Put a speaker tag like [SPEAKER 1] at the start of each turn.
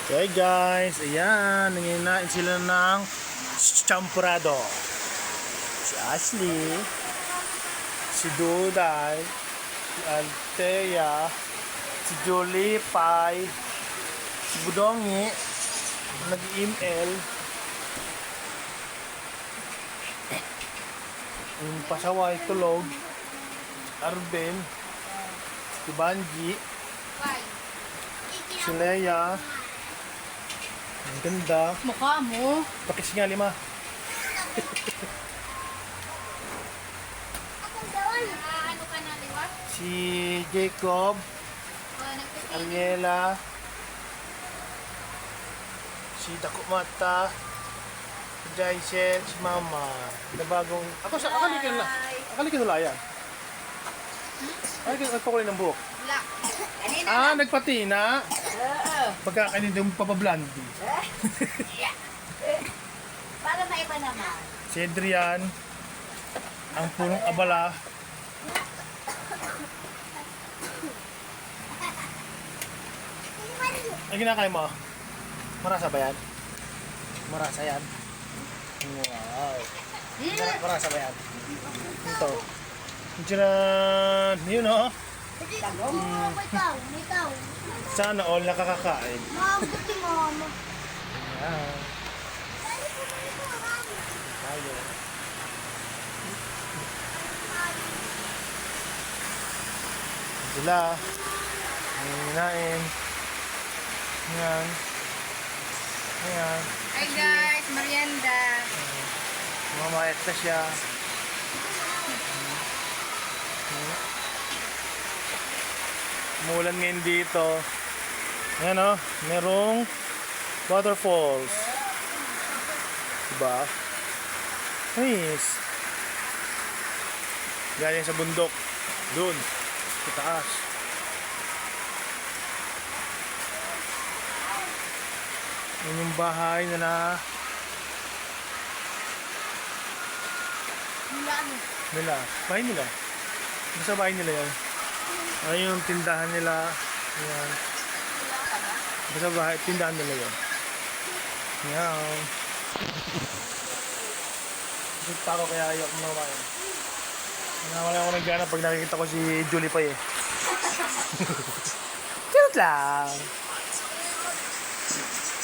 [SPEAKER 1] Okay guys, ayan, nanginain sila ng champurado. Si Ashley, si Duday, si Althea, si Julie Pai, si Budongi, nag-email, yung pasaway tulog, Arben, si Banji, si Leia. Ang ganda.
[SPEAKER 2] Mukha mo.
[SPEAKER 1] Pakis nga 5.
[SPEAKER 2] Ano ka na, liwa?
[SPEAKER 1] Si Jacob, Ariela, si Dakumata, si Jaisel, si Mama. Na bagong... Ako sa akali ka na. Akali ka nula yan. Akali ka nagpakulay ng buhok.
[SPEAKER 2] Wala.
[SPEAKER 1] Nagpatina. Pagka kanina yung papablandi.
[SPEAKER 2] Para maiba naman.
[SPEAKER 1] Si Adrian, ang punong abala. Ang kinakain mo? Marasa ba yan? Marasa yan? Wow. Marasa ba yan? Ito. Diyan, yun o. Sana all nakakakain. Ayan. Tayo. Sila. Nanginain. Ayan. Ayan.
[SPEAKER 2] Hi guys, merienda.
[SPEAKER 1] Mamayat na siya. Umulan ngayon dito. Ayan o. Merong waterfalls. Diba? Nice. Galing sa bundok. Doon. Sa taas. Yun yung bahay nila. Nila. Bahay nila. Basta bahay nila yan. Ayun yung tindahan nila. Ayan. Basta bahay, tindahan nila yan. Ayan. Gusto pa ako kaya ayaw kumamain. Wala ako nagana pag nakikita ko si Julie pa eh. Cute lang.